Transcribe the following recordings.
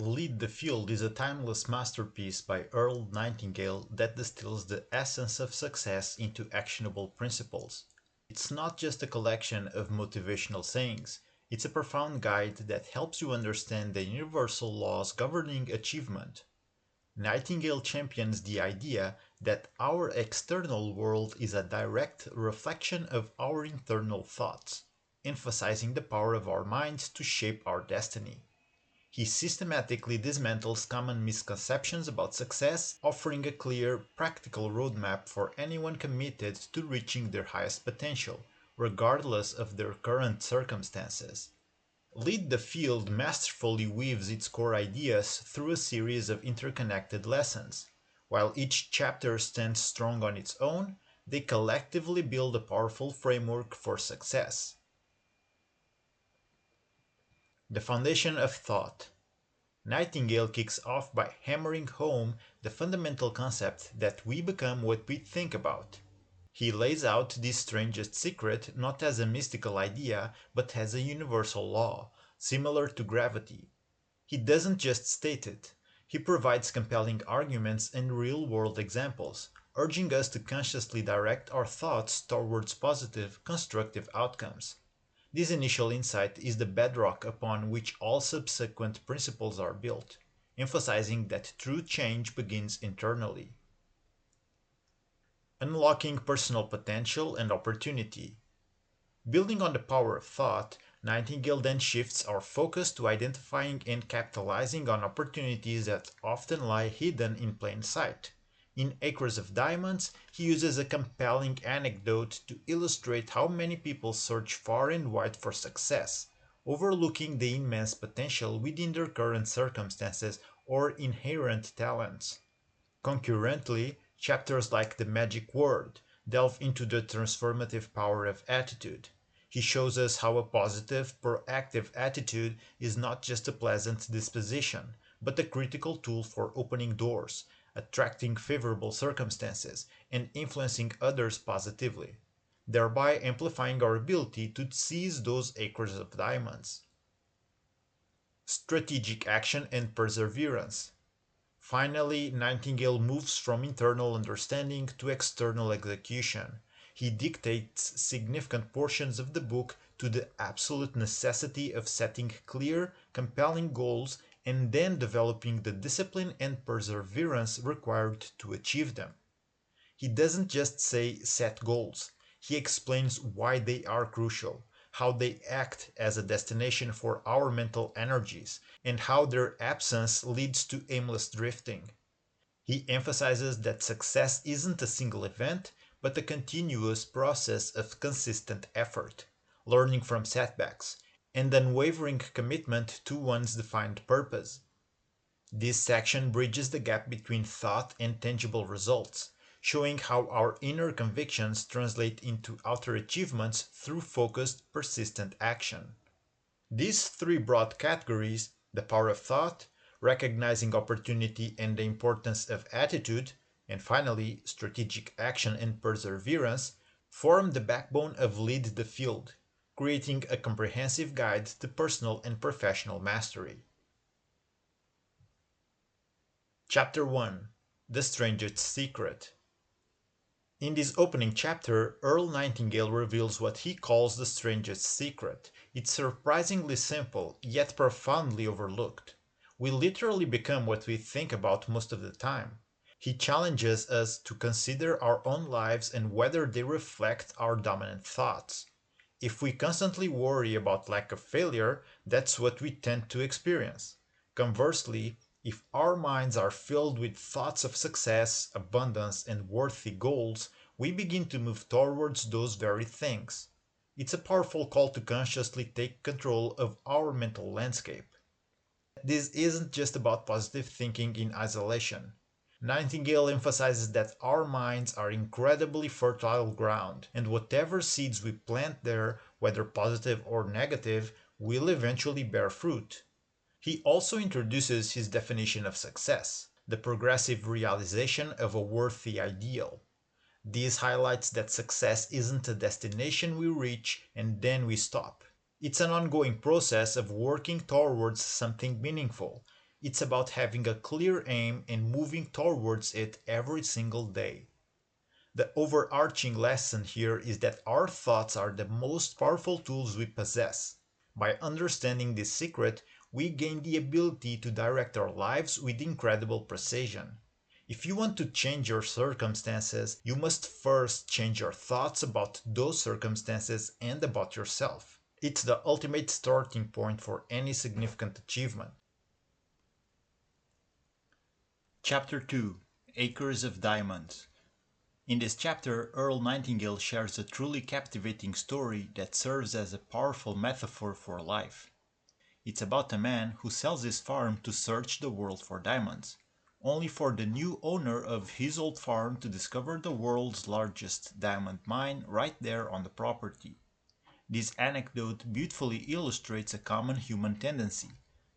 Lead the Field is a timeless masterpiece by Earl Nightingale that distills the essence of success into actionable principles. It's not just a collection of motivational sayings, it's a profound guide that helps you understand the universal laws governing achievement. Nightingale champions the idea that our external world is a direct reflection of our internal thoughts, emphasizing the power of our minds to shape our destiny. He systematically dismantles common misconceptions about success, offering a clear, practical roadmap for anyone committed to reaching their highest potential, regardless of their current circumstances. Lead the Field masterfully weaves its core ideas through a series of interconnected lessons. While each chapter stands strong on its own, they collectively build a powerful framework for success. The foundation of thought. Nightingale kicks off by hammering home the fundamental concept that we become what we think about. He lays out this strangest secret not as a mystical idea, but as a universal law, similar to gravity. He doesn't just state it, he provides compelling arguments and real-world examples, urging us to consciously direct our thoughts towards positive, constructive outcomes. This initial insight is the bedrock upon which all subsequent principles are built, emphasizing that true change begins internally. Unlocking personal potential and opportunity. Building on the power of thought, Nightingale then shifts our focus to identifying and capitalizing on opportunities that often lie hidden in plain sight. In Acres of Diamonds, he uses a compelling anecdote to illustrate how many people search far and wide for success, overlooking the immense potential within their current circumstances or inherent talents. Concurrently, chapters like The Magic Word delve into the transformative power of attitude. He shows us how a positive, proactive attitude is not just a pleasant disposition, but a critical tool for opening doors, attracting favorable circumstances, and influencing others positively, thereby amplifying our ability to seize those acres of diamonds. Strategic action and perseverance. Finally, Nightingale moves from internal understanding to external execution. He dictates significant portions of the book to the absolute necessity of setting clear, compelling goals and then developing the discipline and perseverance required to achieve them. He doesn't just say set goals, he explains why they are crucial, how they act as a destination for our mental energies, and how their absence leads to aimless drifting. He emphasizes that success isn't a single event, but a continuous process of consistent effort, learning from setbacks, and unwavering commitment to one's defined purpose. This section bridges the gap between thought and tangible results, showing how our inner convictions translate into outer achievements through focused, persistent action. These three broad categories, the power of thought, recognizing opportunity and the importance of attitude, and finally, strategic action and perseverance, form the backbone of Lead the Field, creating a comprehensive guide to personal and professional mastery. Chapter 1. The Strangest Secret. In this opening chapter, Earl Nightingale reveals what he calls the strangest secret. It's surprisingly simple, yet profoundly overlooked. We literally become what we think about most of the time. He challenges us to consider our own lives and whether they reflect our dominant thoughts. If we constantly worry about lack of failure, that's what we tend to experience. Conversely, if our minds are filled with thoughts of success, abundance, and worthy goals, we begin to move towards those very things. It's a powerful call to consciously take control of our mental landscape. This isn't just about positive thinking in isolation. Nightingale emphasizes that our minds are incredibly fertile ground, and whatever seeds we plant there, whether positive or negative, will eventually bear fruit. He also introduces his definition of success, the progressive realization of a worthy ideal. This highlights that success isn't a destination we reach and then we stop. It's an ongoing process of working towards something meaningful, It's about having a clear aim and moving towards it every single day. The overarching lesson here is that our thoughts are the most powerful tools we possess. By understanding this secret, we gain the ability to direct our lives with incredible precision. If you want to change your circumstances, you must first change your thoughts about those circumstances and about yourself. It's the ultimate starting point for any significant achievement. Chapter 2: Acres of Diamonds. In this chapter, Earl Nightingale shares a truly captivating story that serves as a powerful metaphor for life. It's about a man who sells his farm to search the world for diamonds, only for the new owner of his old farm to discover the world's largest diamond mine right there on the property. This anecdote beautifully illustrates a common human tendency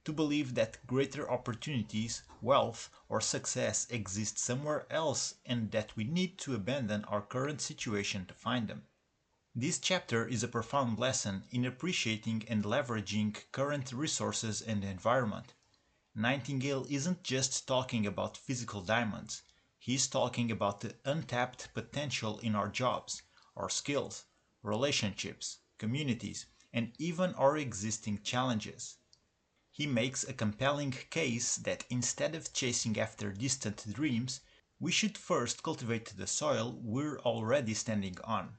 to believe that greater opportunities, wealth, or success exist somewhere else and that we need to abandon our current situation to find them. This chapter is a profound lesson in appreciating and leveraging current resources and the environment. Nightingale isn't just talking about physical diamonds, he's talking about the untapped potential in our jobs, our skills, relationships, communities, and even our existing challenges. He makes a compelling case that instead of chasing after distant dreams, we should first cultivate the soil we're already standing on.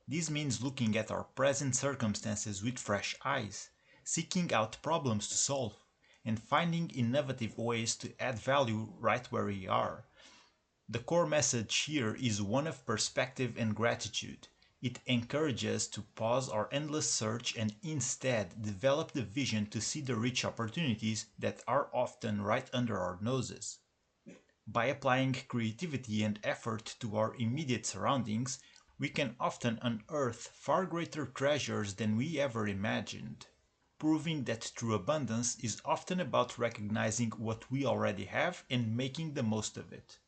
This means looking at our present circumstances with fresh eyes, seeking out problems to solve, and finding innovative ways to add value right where we are. The core message here is one of perspective and gratitude. It encourages us to pause our endless search and instead develop the vision to see the rich opportunities that are often right under our noses. By applying creativity and effort to our immediate surroundings, we can often unearth far greater treasures than we ever imagined, proving that true abundance is often about recognizing what we already have and making the most of it.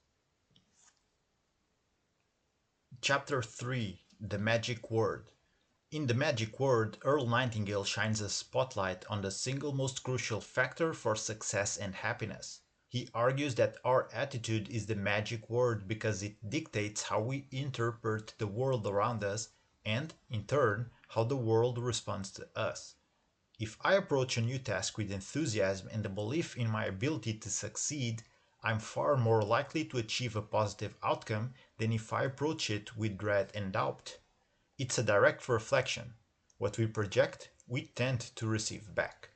Chapter 3: The Magic Word. In The Magic Word, Earl Nightingale shines a spotlight on the single most crucial factor for success and happiness. He argues that our attitude is the magic word because it dictates how we interpret the world around us and, in turn, how the world responds to us. If I approach a new task with enthusiasm and a belief in my ability to succeed, I'm far more likely to achieve a positive outcome than if I approach it with dread and doubt. It's a direct reflection. What we project, we tend to receive back.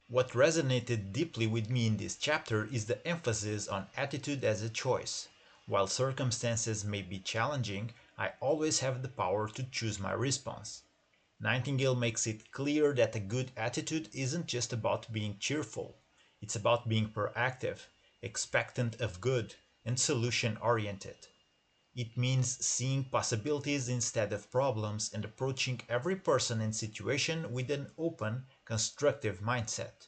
What resonated deeply with me in this chapter is the emphasis on attitude as a choice. While circumstances may be challenging, I always have the power to choose my response. Nightingale makes it clear that a good attitude isn't just about being cheerful, it's about being proactive, expectant of good, and solution oriented. It means seeing possibilities instead of problems and approaching every person and situation with an open, constructive mindset.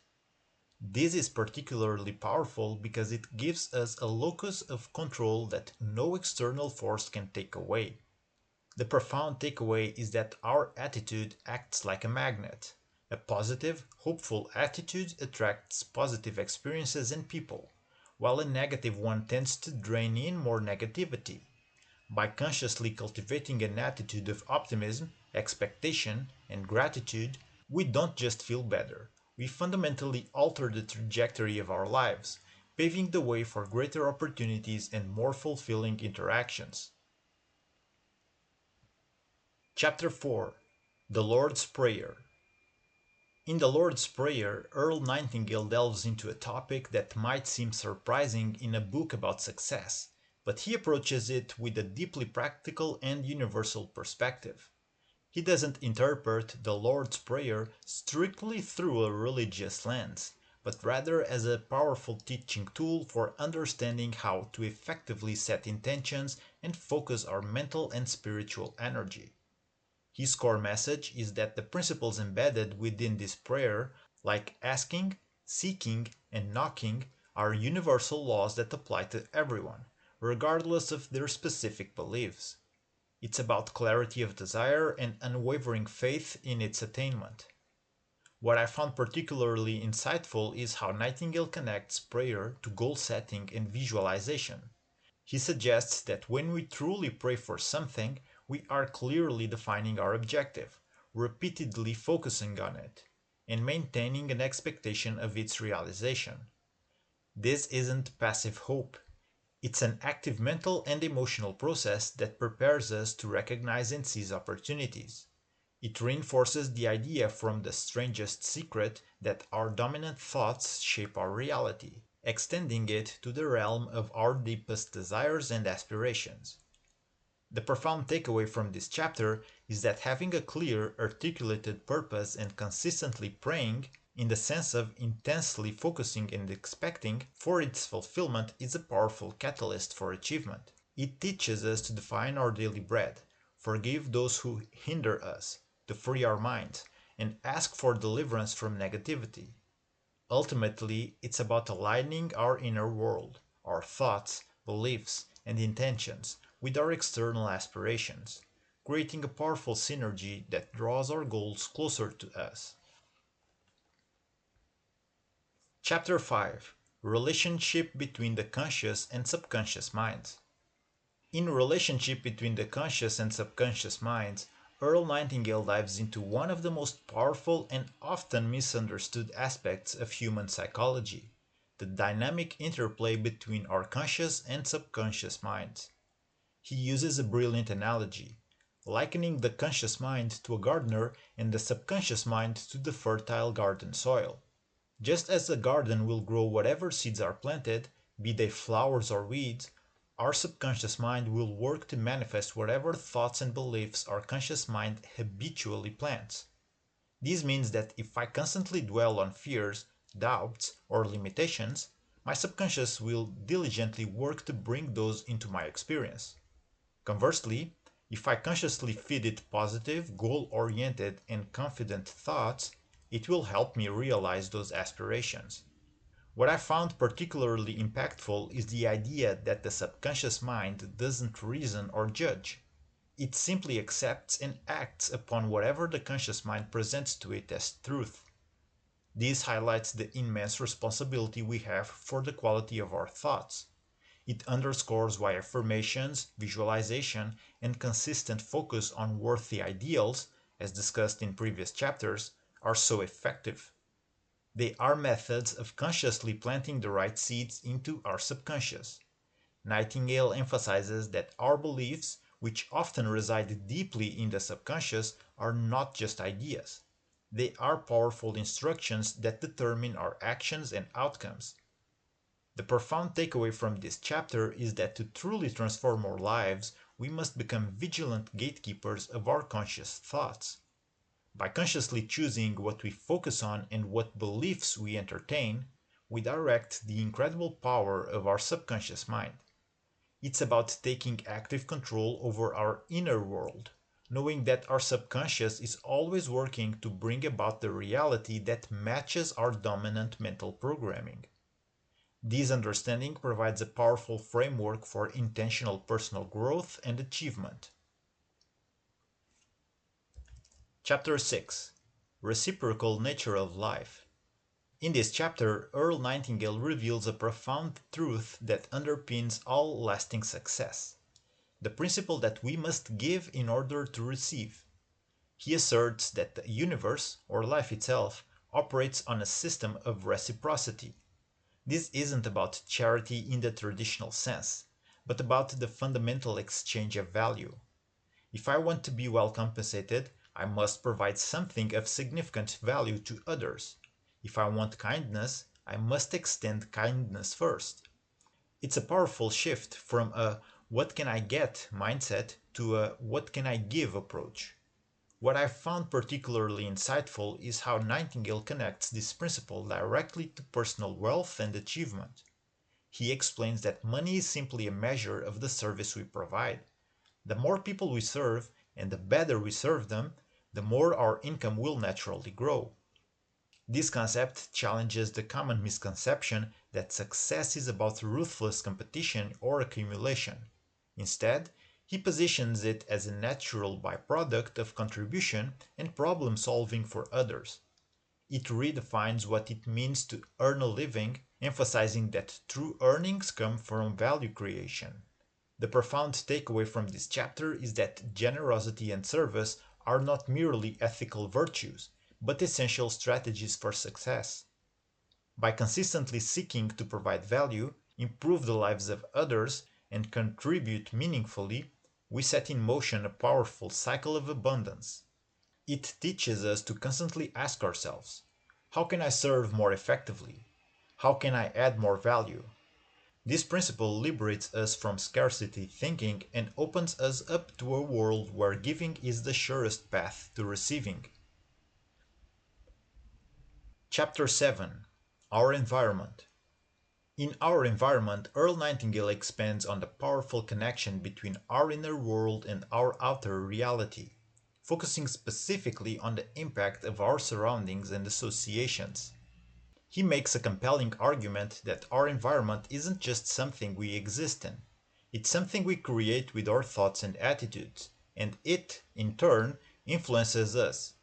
This is particularly powerful because it gives us a locus of control that no external force can take away. The profound takeaway is that our attitude acts like a magnet. A positive, hopeful attitude attracts positive experiences and people, while a negative one tends to drain in more negativity. By consciously cultivating an attitude of optimism, expectation, and gratitude, we don't just feel better, we fundamentally alter the trajectory of our lives, paving the way for greater opportunities and more fulfilling interactions. Chapter 4: The Lord's Prayer. In The Lord's Prayer, Earl Nightingale delves into a topic that might seem surprising in a book about success, but he approaches it with a deeply practical and universal perspective. He doesn't interpret the Lord's Prayer strictly through a religious lens, but rather as a powerful teaching tool for understanding how to effectively set intentions and focus our mental and spiritual energy. His core message is that the principles embedded within this prayer, like asking, seeking, and knocking, are universal laws that apply to everyone, regardless of their specific beliefs. It's about clarity of desire and unwavering faith in its attainment. What I found particularly insightful is how Nightingale connects prayer to goal setting and visualization. He suggests that when we truly pray for something, we are clearly defining our objective, repeatedly focusing on it, and maintaining an expectation of its realization. This isn't passive hope. It's an active mental and emotional process that prepares us to recognize and seize opportunities. It reinforces the idea from the strangest secret that our dominant thoughts shape our reality, extending it to the realm of our deepest desires and aspirations. The profound takeaway from this chapter is that having a clear, articulated purpose and consistently praying, in the sense of intensely focusing and expecting for its fulfillment, is a powerful catalyst for achievement. It teaches us to define our daily bread, forgive those who hinder us, to free our minds, and ask for deliverance from negativity. Ultimately, it's about aligning our inner world, our thoughts, beliefs, and intentions with our external aspirations, creating a powerful synergy that draws our goals closer to us. Chapter 5: Relationship between the conscious and subconscious minds. In Relationship between the conscious and subconscious minds, Earl Nightingale dives into one of the most powerful and often misunderstood aspects of human psychology: the dynamic interplay between our conscious and subconscious minds. He uses a brilliant analogy, likening the conscious mind to a gardener and the subconscious mind to the fertile garden soil. Just as the garden will grow whatever seeds are planted, be they flowers or weeds, our subconscious mind will work to manifest whatever thoughts and beliefs our conscious mind habitually plants. This means that if I constantly dwell on fears, doubts, or limitations, my subconscious will diligently work to bring those into my experience. Conversely, if I consciously feed it positive, goal oriented, and confident thoughts, it will help me realize those aspirations. What I found particularly impactful is the idea that the subconscious mind doesn't reason or judge. It simply accepts and acts upon whatever the conscious mind presents to it as truth. This highlights the immense responsibility we have for the quality of our thoughts. It underscores why affirmations, visualization, and consistent focus on worthy ideals, as discussed in previous chapters, are so effective. They are methods of consciously planting the right seeds into our subconscious. Nightingale emphasizes that our beliefs, which often reside deeply in the subconscious, are not just ideas. They are powerful instructions that determine our actions and outcomes. The profound takeaway from this chapter is that to truly transform our lives, we must become vigilant gatekeepers of our conscious thoughts. By consciously choosing what we focus on and what beliefs we entertain, we direct the incredible power of our subconscious mind. It's about taking active control over our inner world, knowing that our subconscious is always working to bring about the reality that matches our dominant mental programming. This understanding provides a powerful framework for intentional personal growth and achievement. Chapter 6: Reciprocal Nature of Life. In this chapter, Earl Nightingale reveals a profound truth that underpins all lasting success: the principle that we must give in order to receive. He asserts that the universe, or life itself, operates on a system of reciprocity. This isn't about charity in the traditional sense, but about the fundamental exchange of value. If I want to be well compensated, I must provide something of significant value to others. If I want kindness, I must extend kindness first. It's a powerful shift from a "what can I get" mindset to a "what can I give" approach. What I found particularly insightful is how Nightingale connects this principle directly to personal wealth and achievement. He explains that money is simply a measure of the service we provide. The more people we serve, and the better we serve them, the more our income will naturally grow. This concept challenges the common misconception that success is about ruthless competition or accumulation. Instead, he positions it as a natural byproduct of contribution and problem solving for others. It redefines what it means to earn a living, emphasizing that true earnings come from value creation. The profound takeaway from this chapter is that generosity and service are not merely ethical virtues, but essential strategies for success. By consistently seeking to provide value, improve the lives of others, and contribute meaningfully, we set in motion a powerful cycle of abundance. It teaches us to constantly ask ourselves, how can I serve more effectively? How can I add more value? This principle liberates us from scarcity thinking and opens us up to a world where giving is the surest path to receiving. Chapter 7: Our Environment. In Our Environment, Earl Nightingale expands on the powerful connection between our inner world and our outer reality, focusing specifically on the impact of our surroundings and associations. He makes a compelling argument that our environment isn't just something we exist in, it's something we create with our thoughts and attitudes, and it, in turn, influences us.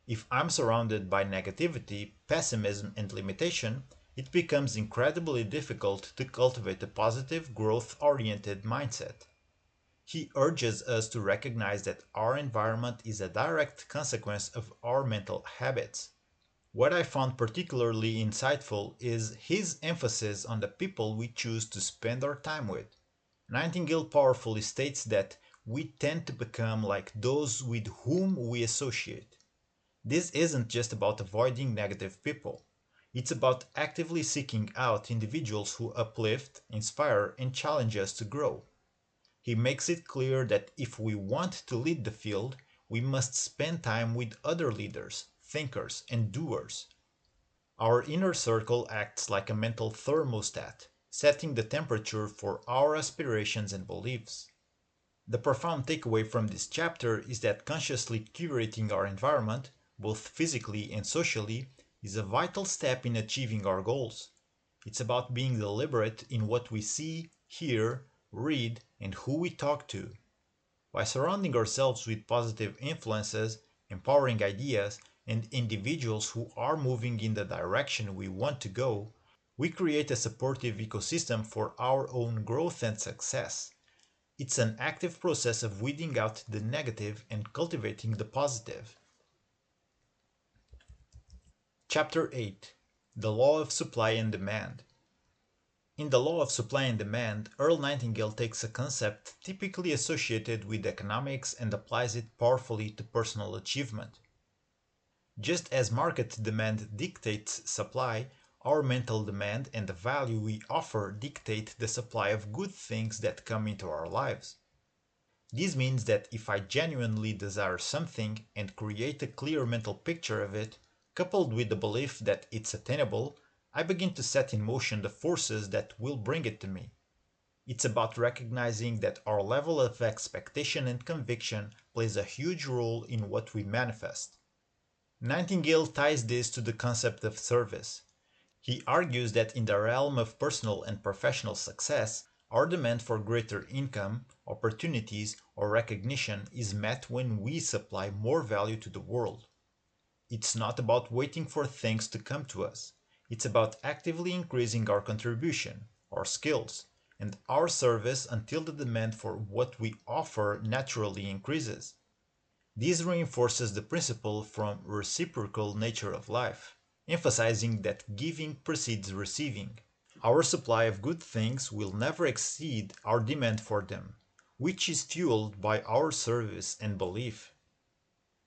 If I'm surrounded by negativity, pessimism, and limitation, it becomes incredibly difficult to cultivate a positive, growth oriented mindset. He urges us to recognize that our environment is a direct consequence of our mental habits. What I found particularly insightful is his emphasis on the people we choose to spend our time with. Nightingale powerfully states that we tend to become like those with whom we associate. This isn't just about avoiding negative people. It's about actively seeking out individuals who uplift, inspire, and challenge us to grow. He makes it clear that if we want to lead the field, we must spend time with other leaders, thinkers, and doers. Our inner circle acts like a mental thermostat, setting the temperature for our aspirations and beliefs. The profound takeaway from this chapter is that consciously curating our environment, both physically and socially, is a vital step in achieving our goals. It's about being deliberate in what we see, hear, read, and who we talk to. By surrounding ourselves with positive influences, empowering ideas, and individuals who are moving in the direction we want to go, we create a supportive ecosystem for our own growth and success. It's an active process of weeding out the negative and cultivating the positive. Chapter 8: The Law of Supply and Demand. In The Law of Supply and Demand, Earl Nightingale takes a concept typically associated with economics and applies it powerfully to personal achievement. Just as market demand dictates supply, our mental demand and the value we offer dictate the supply of good things that come into our lives. This means that if I genuinely desire something and create a clear mental picture of it, coupled with the belief that it's attainable, I begin to set in motion the forces that will bring it to me. It's about recognizing that our level of expectation and conviction plays a huge role in what we manifest. Nightingale ties this to the concept of service. He argues that in the realm of personal and professional success, our demand for greater income, opportunities, or recognition is met when we supply more value to the world. It's not about waiting for things to come to us. It's about actively increasing our contribution, our skills, and our service until the demand for what we offer naturally increases. This reinforces the principle from reciprocal nature of life, emphasizing that giving precedes receiving. Our supply of good things will never exceed our demand for them, which is fueled by our service and belief.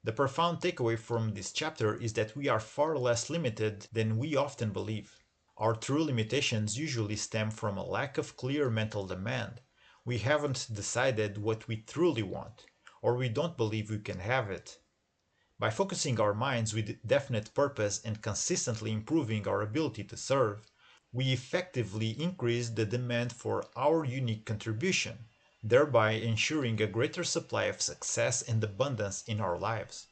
The profound takeaway from this chapter is that we are far less limited than we often believe. Our true limitations usually stem from a lack of clear mental demand. We haven't decided what we truly want, or we don't believe we can have it. By focusing our minds with definite purpose and consistently improving our ability to serve, we effectively increase the demand for our unique contribution, thereby ensuring a greater supply of success and abundance in our lives.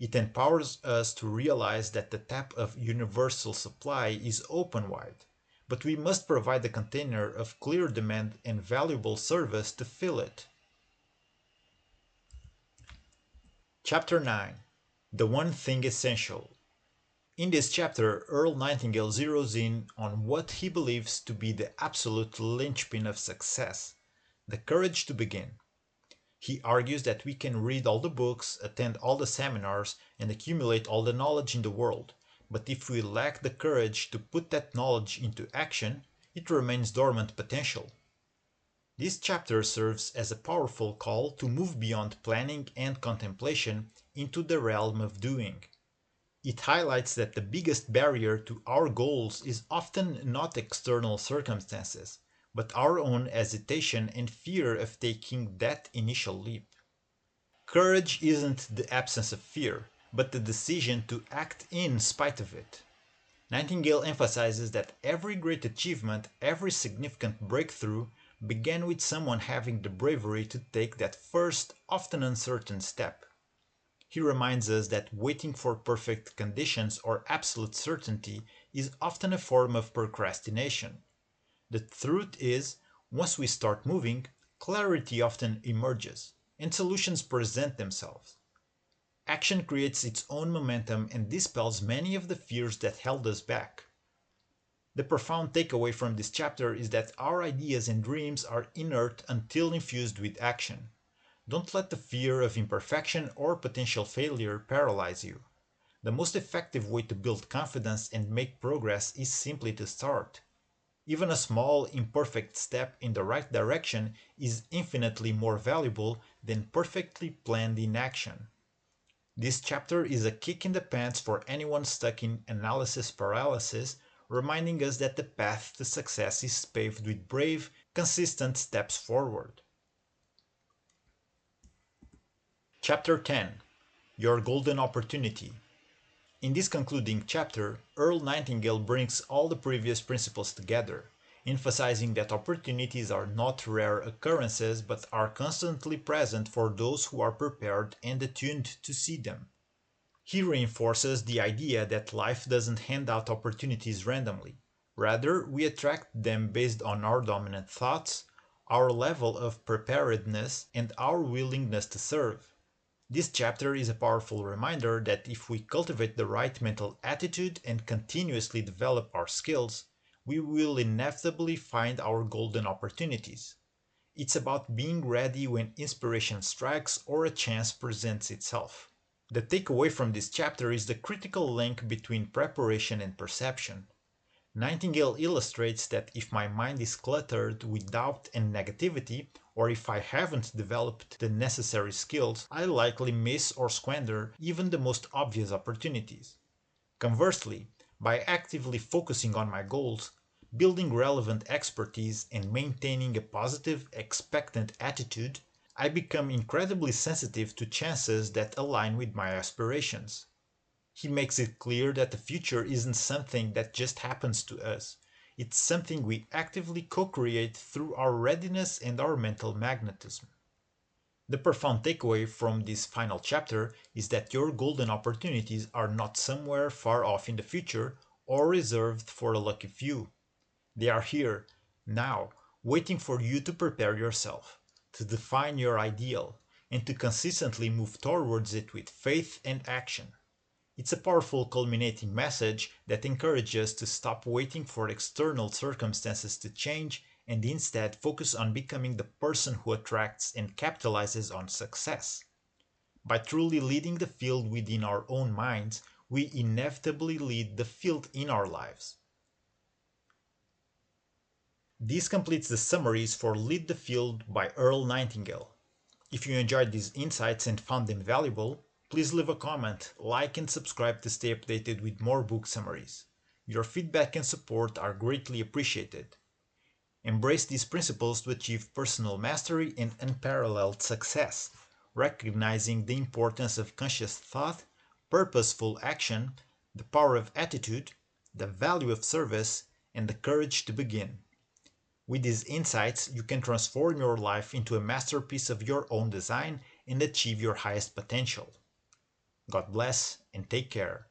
It empowers us to realize that the tap of universal supply is open wide, but we must provide a container of clear demand and valuable service to fill it. Chapter 9: The One Thing Essential. In this chapter, Earl Nightingale zeroes in on what he believes to be the absolute linchpin of success: the courage to begin. He argues that we can read all the books, attend all the seminars, and accumulate all the knowledge in the world, but if we lack the courage to put that knowledge into action, it remains dormant potential. This chapter serves as a powerful call to move beyond planning and contemplation into the realm of doing. It highlights that the biggest barrier to our goals is often not external circumstances, but our own hesitation and fear of taking that initial leap. Courage isn't the absence of fear, but the decision to act in spite of it. Nightingale emphasizes that every great achievement, every significant breakthrough, began with someone having the bravery to take that first, often uncertain step. He reminds us that waiting for perfect conditions or absolute certainty is often a form of procrastination. The truth is, once we start moving, clarity often emerges, and solutions present themselves. Action creates its own momentum and dispels many of the fears that held us back. The profound takeaway from this chapter is that our ideas and dreams are inert until infused with action. Don't let the fear of imperfection or potential failure paralyze you. The most effective way to build confidence and make progress is simply to start. Even a small, imperfect step in the right direction is infinitely more valuable than perfectly planned inaction. This chapter is a kick in the pants for anyone stuck in analysis paralysis, reminding us that the path to success is paved with brave, consistent steps forward. Chapter 10: Your Golden Opportunity. In this concluding chapter, Earl Nightingale brings all the previous principles together, emphasizing that opportunities are not rare occurrences but are constantly present for those who are prepared and attuned to see them. He reinforces the idea that life doesn't hand out opportunities randomly. Rather, we attract them based on our dominant thoughts, our level of preparedness, and our willingness to serve. This chapter is a powerful reminder that if we cultivate the right mental attitude and continuously develop our skills, we will inevitably find our golden opportunities. It's about being ready when inspiration strikes or a chance presents itself. The takeaway from this chapter is the critical link between preparation and perception. Nightingale illustrates that if my mind is cluttered with doubt and negativity, or if I haven't developed the necessary skills, I likely miss or squander even the most obvious opportunities. Conversely, by actively focusing on my goals, building relevant expertise, and maintaining a positive, expectant attitude, I become incredibly sensitive to chances that align with my aspirations. He makes it clear that the future isn't something that just happens to us. It's something we actively co-create through our readiness and our mental magnetism. The profound takeaway from this final chapter is that your golden opportunities are not somewhere far off in the future or reserved for a lucky few. They are here, now, waiting for you to prepare yourself, to define your ideal, and to consistently move towards it with faith and action. It's a powerful culminating message that encourages us to stop waiting for external circumstances to change and instead focus on becoming the person who attracts and capitalizes on success. By truly leading the field within our own minds, we inevitably lead the field in our lives. This completes the summaries for Lead the Field by Earl Nightingale. If you enjoyed these insights and found them valuable, please leave a comment, like and subscribe to stay updated with more book summaries. Your feedback and support are greatly appreciated. Embrace these principles to achieve personal mastery and unparalleled success, recognizing the importance of conscious thought, purposeful action, the power of attitude, the value of service, and the courage to begin. With these insights, you can transform your life into a masterpiece of your own design and achieve your highest potential. God bless and take care.